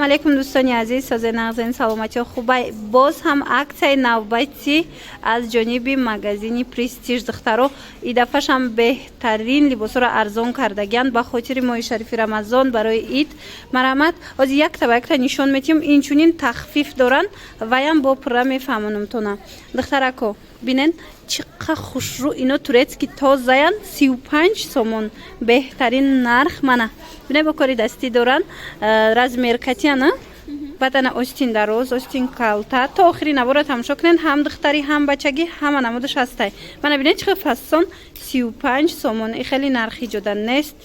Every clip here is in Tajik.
алейкум дӯстони азиз, созаи нағзани саломати хубай. Боз ҳам аксияи навбати аз ҷониби магазини Престиж духтаро. И дафъаш ҳам беҳтарин либосоро арзон кардагиянд ба хотири моҳи шарифи Рамазон барои ид. Марҳамат, ҳозир якта ба якта нишон метиҳам. Инчунин тахфиф доранд ваям бо пурра мефаҳмонам. Духтарако, бинен чӣ қадр хушрӯ ино турецки тозаянд. 35 сомон беҳтарин нарх. Мана бинай бо кори дастӣ доранд. Размеркатиана бадана остин дароз, остин калта. То охири набора тамошо кунед. Ҳам духтари, ҳам бачагӣ, ҳама намудаш ҳастай. Мана бинед чӣ фасон 35 сомон. И хеле нархи ҷода нест.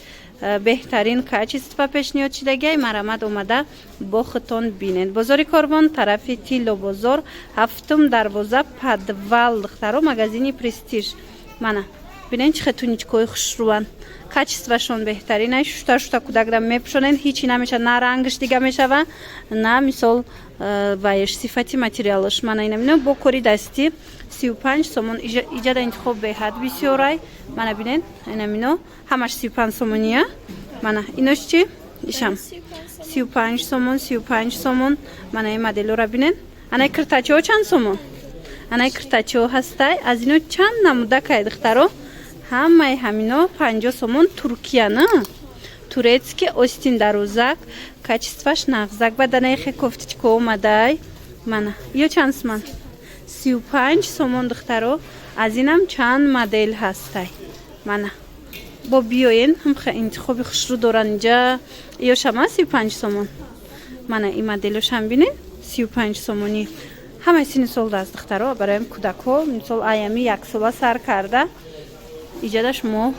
Беҳтарин качество пешниҳод шудагиай. Марҳамат, омада бо худтон бинед. Бозори Корвон, тарафи Тилло бозор, 7-ум дарвоза, подвал духтаро, магазини Престиж. Мана бинед чӣ туничкои хушрӯанд. Качествашон беҳтарин ай. Шута кӯдакда мепӯшонед, ҳичи намешавад, на рангаш дига мешава, на мисол ваеш сифати материалаш. Мана инамино бо кори дастӣ 35 сомон. Иҷада интихоб беҳад бисёр ай. Мана бинед инамино ҳамаш 35 сомония. Мана инош чӣ? Ишам 35 сомон, 35 сомон. Мана ин моделора бинед. Анай киртачиҳо чанд сомон? Анай киртачиҳо ҳастай. Аз ино чанд намуда кай духтаро? Ҳамаи ҳамино 50 сомон. Туркия на? Турецки остин дарозак, качестваш нағзак. Баданаи хе кофтичка омадай. Мана ё чанд сомон? 35 сомон духтаро. Аз инам чанд модел ҳастай. Мана бо биёен ҳам хе интихоби хушрӯ доран инҷа. Ё шама 35 сомон. Мана ин моделошам бинед 35 сомони. Ҳамаи сини сол даст духтаро. Барои кӯдакҳо мисол аями яксола сар карда иҷада шумо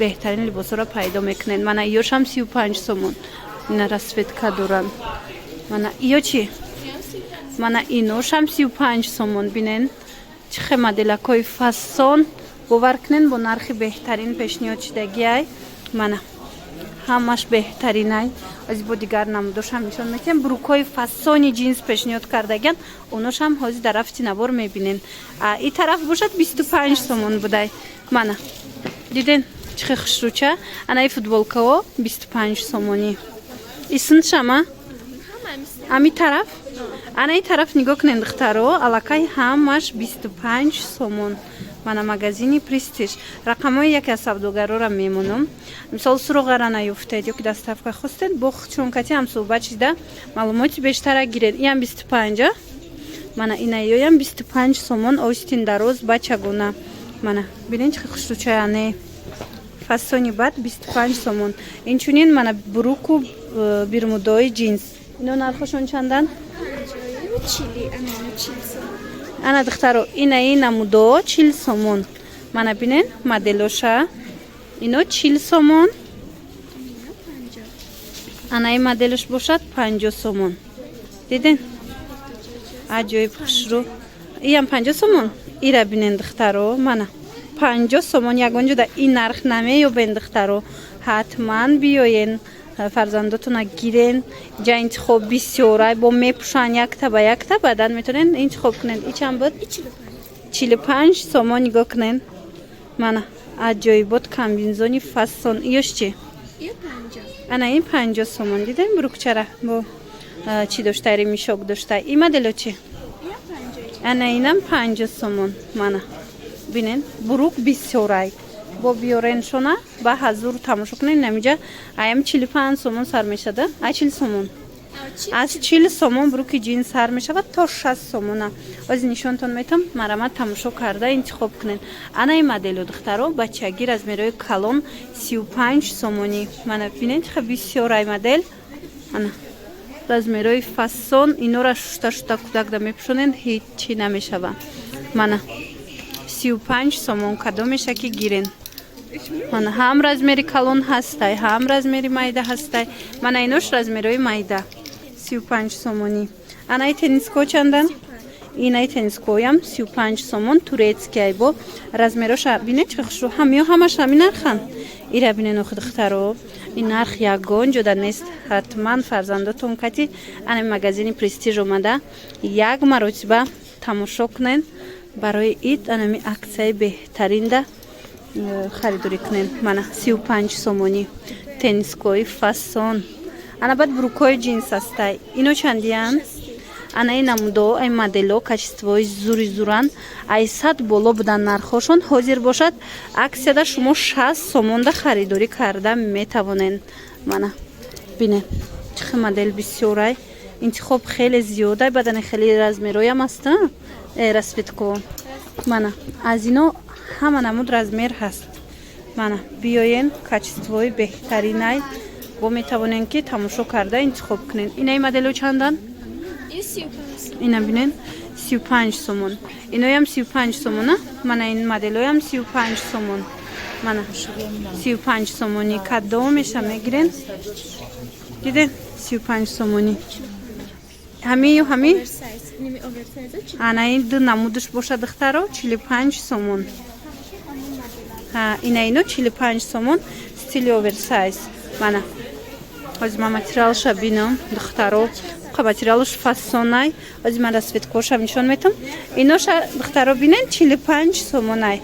беҳтарин либосоро пайдо мекунед. Мана ёшам 35 сомон. Ина расветка доранд. Мана ё чӣ? Мана иношам 35 сомон. Бинен чӣ хе моделакои фасон бовар кунед бо нархи беҳтарин пешниҳод шудагиай. Мана ҳамаш беҳтаринай. аз бо дигар намудошам нишон метиҳам. Брукои фасони ҷинс пешниҳод кардагиянд. Оношам ҳозир дар рафти набор мебинен. И тараф бошад 25 сомон будай. Мана диден чӣ хе хушрӯча. Анаи футболкаҳо 25 сомонӣ. Исуншама ами тараф. Анаи тараф нигоҳ кунед духтаро. Аллакай ҳамаш 25 сомон. Мана магазини Престиж. Рақамҳои яке аз савдогароро мемонам. Мисол суроғара наёфтед ёки доставка хостед, бо худшонкати ҳам суҳбат шида маълумоти бештара гиред. Иам 25. Мана ина ёям 25 сомон. Остин дароз бачагона. Мана бинед чӣ хушрӯчаяне. Фасони бад 25 сомон. Инчунин мана бруку бирмудои ҷинс. Ино нархошон чанданд? Ана духтаро ина намудо 40 сомон. Мана бинед моделоша. Ино 40 сомон. Ана ин моделош бошад 50 сомон. Диден? Аҷоиб хушрӯ. Иам 50 сомон. Ира бинед духтаро. Мана 50 сомон. Ягон ҷода ин нарх намеёбен духтаро. Ҳатман биёен. Фарзандотона гирен. Ҷа интихоб бисёрай. Бо мепӯшанд якта ба якта. Баъдан метавонед интихоб кунед. И чанд буд? 45 сомон. нигоҳ кунед. Мана аҷоибот комбинзони фасон. Ёш чӣ? Ана ин 50 сомон. Дидем брукчара бо чӣ доштай? Ремишок доштай. И модело чӣ? Ана инам 50 сомон. Мана бинед брук бисёрай. бо биёреншона ба ҳазур тамошо кунед. Намиҷа аям 45 сомон сар мешада. 40 сомон. аз 40 сомон бруки ҷинс сар мешавад то 60 сомона. ҳозир нишонтон метам. марҳамат, тамошо карда интихоб кунед. ана ин модело духтаро бачагӣ размерои калон 35 сомонӣ. мана бинед чӣ бисёрай модел. ана размерои фасон. инора шута кӯдакда мепӯшонед, ҳичи намешава. мана 35 сомон. кадомеша ки гирен. мана ҳам размери калон ҳастай, ҳам размери майда ҳастай. мана инош размерои майда 35 сомонӣ. анаи тенниско чандан? инаи теннискоям 35 сомон. турецкиай бо размероша бинед чӣ хушрӯ. ҳамиё ҳамаш ҳамин нархан. ира бинед охи духтаро. ин нарх ягон ҷода нест. ҳатман фарзандотон кати ана магазини Престиж омада як маротиба тамошо кунед. барои ид анами аксияи беҳтаринда харидорӣ кунед. мана 35 сомонӣ. теннискои фасон. ана баъд брукои джинс астай. Ино чандиян? Ана ин намудо ай модело качествои зури зуран ай 100 боло будан нархошон ҳозир бошад аксияда шумо 60 сомонда харидорӣ карда метавонен. Мана бинен чӣ модел бисёрай интихоб хеле зиёда бадани хеле размероям аст расветко. Мана аз ино ҳама намуд размер ҳаст. Мана биёен качествои беҳтаринай бо метавонен ки тамошо карда интихоб кунен. Инаи модело чандан? Ина бинен 35 сомон. Иноям 35 сомона. Мана ин моделоям 35 сомон. Мана 35 сомони каддо меша мегирен. Диден 35 сомони. Ҳами ё ҳами? Ана ин ду намудаш боша духтаро 45 сомон. Ха, ина ино 45 сомон стили оверсайз. Мана аз ма материалша бинам духтаро қа материалш фасонай аз ма расветкоша нишон метам. Иноша духтаро бинен 45 сомонай.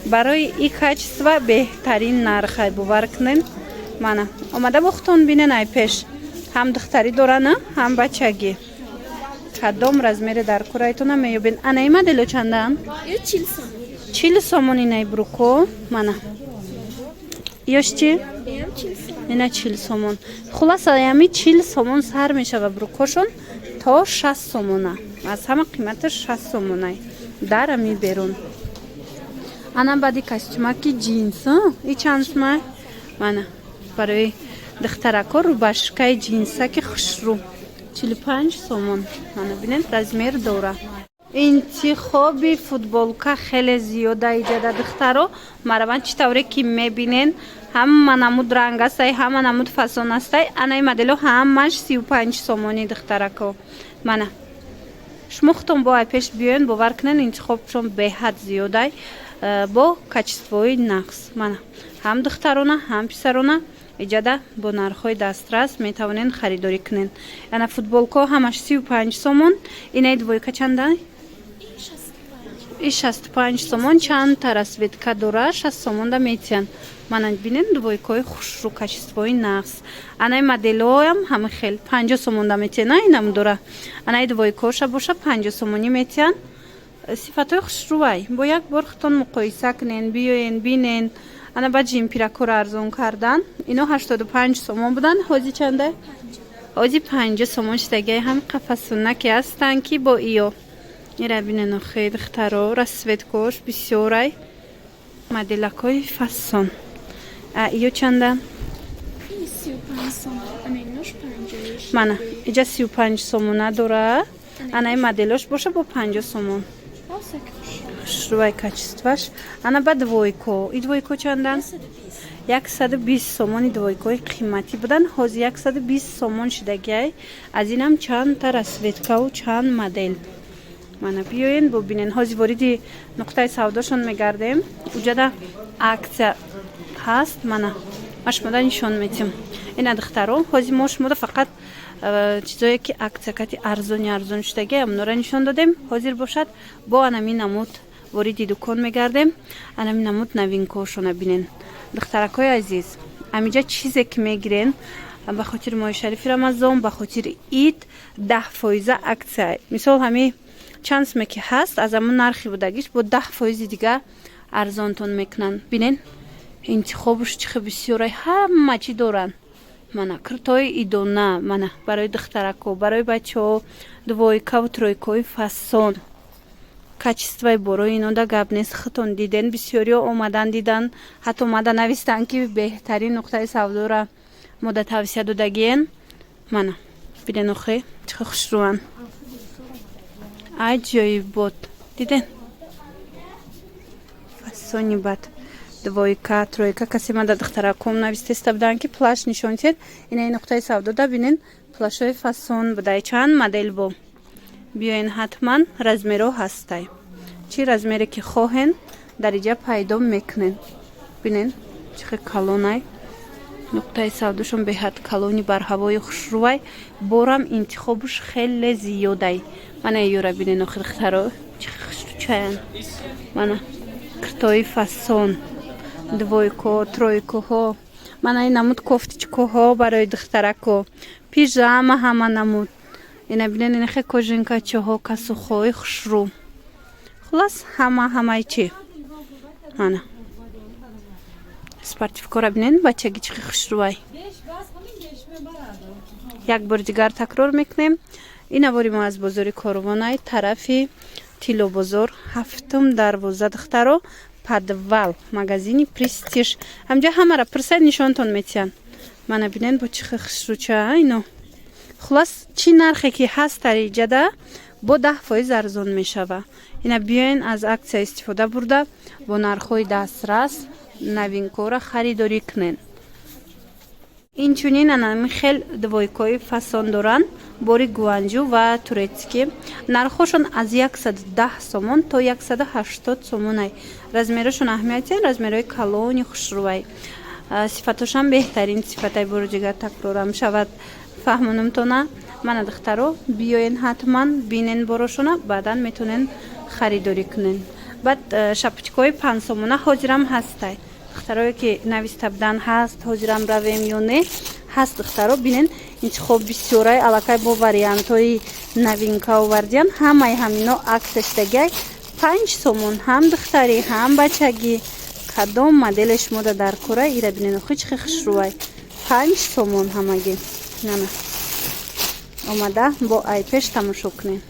Барои и качество беҳтарин нархай бовар кунен. Мана омада бохтон бинен ай пеш. Ҳам духтари дорана, ҳам бачагӣ. Кадом размери дар курайтона меёбен. Анаи модело чандан? 40 сомон инай бруко. Мана ёш чи? Ина 40 сомон. Хуласа ями 40 сомон сар мешава брукошон то 60 сомона. Аз ҳама қиматаш 60 сомонай. Дарами берун. Ана бади костюмаки джинс. И чансмай? Мана барои духтарако рубашкаи джинсаки хушру 45 сомон. Мана бинен размер дора. Интихоби футболка хеле зиёда иҷада духтаро мараман чӣ тавре ки мебинен ҳама намуд ранг астай ҳама намуд фасон астай. Анаи модело ҳамаш 35 сомони духтарако. Мана шумо худтон бо ай пеш биёен бовар кунен интихобшон беҳад зиёдай бо качествои нақс. Мана ҳам духтарона ҳам писарона иҷада бо нархҳои дастрас метавонен харидорӣ кунен. Яна футболко ҳамаш 35 сомон. Инаи двойка чандай? И 65 сомон чандта расветка дора 60 сомонда метиян. Мана бинен двойкои хушру качествои нақс. Анаи моделоям ҳама хел 50 сомонда метиян. Инам дора. Анаи двойкоша боша 50 сомони метиян. Сифатои хушрувай бо як бор худтон муқоиса кунен биёен бинен. Ана ба ҷимпиракоро арзон кардан. Ино 85 сомон будан. ҳози чанда? ҳози 50 сомон шидагиҳам ҳам қафасунаки ҳастанд ки бо иё. Ира бинен охи духтаро расветкош бисёрай моделакои фасон. Иё чанда? 35 сомон. Анаинош 50. Мана иҷа 35 сомона дора. Анаи моделош боша бо 50 сомон. Шрувай качестваш. Ана ба двойко. И двойко чандан? 120 сомони двойкои қиматӣ будан. ҳози 120 сомон шидагиай. Аз инам чандта расветкаву чанд модел. Мана биёен бубинен. ҳози вориди нуқтаи савдошон мегардем. Уҷада аксия ҳаст. Мана ма шумода нишон метим. Ина духтаро ҳози мо шумода фақат чизое ки аксиякати арзон шудагиай амнора нишон додем. ҳозир бошад бо анами намуд вориди дукон мегардем. Анами намуд новинкаошона бинен. духтаракои азиз амиҷа чизе ки мегирен ба хотири моҳи шарифи рамазон ба хотири ид 10% аксия. Мисол ҳами чанд сме ки ҳаст аз амун нархи будагиш бо 10% дига арзонтон мекунан. Бинен интихобуш чихе бисёрай ҳама чӣ доран. Мана куртои идона мана барои духтарако барои бачаҳо двойкаву тройкои фасон качествои борои инода гап нест. худтон диден бисёриҳо омадан дидан ҳатто омада навистан ки беҳтарин нуқтаи савдора мода тавсия додагиен. Мана биден охи чихе хушрӯан аҷоибот диден фасони бад двойка тройка касе мада духтараком навистеста будан ки плаш нишонтед. Инаи нуқтаи савдода бинен плашои фасон будай чанд модел бо. биёен ҳатман размеро ҳастай. Чӣ размере ки хоҳен дар иҷа пайдо мекунен. Бинен чихе калонай нуқтаи савдошон беҳад калони барҳавои хушрувай борам интихобуш хеле зиёдай. Мана ёра бинен охи духтаро чихе хушручаян. Мана куртои фасон двойко тройкоҳо. Мана ин намуд кофтичкоҳо барои духтарако пижама ҳама намуд. Ина бинен ина хе кожинка чоҳо касухои хушрӯ. Хулас ҳамаи чи. Ана. Спортивкора бинен бачаги чи хушрӯай. Як бор дигар такрор мекунем. Ина бори мо аз бозори Корвонаи тарафи Тилобозор 7-12 духтаро подвал магазини Престиж. Ҳамҷа ҳамара пирсай нишонтон метиҳан. Мана бинен бо чи хушрӯча ино. Хулас чи нархе ки ҳаст тариҷада бо 10% арзон мешава. Ина биёин аз аксия истифода бурда бо нархҳои дастрас навинкора харидорӣ кунен. Инчунин анами хел двойкои фасон доранд, бори гуанҷу ва турецкӣ. Нархҳошон аз 110 сомон то 180 сомонай. Размерашон аҳамияти размерҳои калони хушрӯай. Сифатошам беҳтарин сифатай бори дигар такрорам шавад. Фаҳмонамтона мана духтаро биёен ҳатман бинен борошона баъдан метонен харидорӣ кунен. Баъд шапочкаҳои 5 сомона ҳозирам ҳастай. Духтарое ки нависта будан ҳаст ҳозирам равем ё не ҳаст духтаро бинен интихоб бисёрай аллакай бо вариантҳои новинка овардиан. Ҳамаи ҳамино аксия шудагиай 5 сомон ҳам духтарӣ ҳам бачагӣ. Кадом модели шумо дар кора ира бинен хич хушрӯай 5 сомон ҳамагӣ. Нана омада бо айпеш тамошо кунем.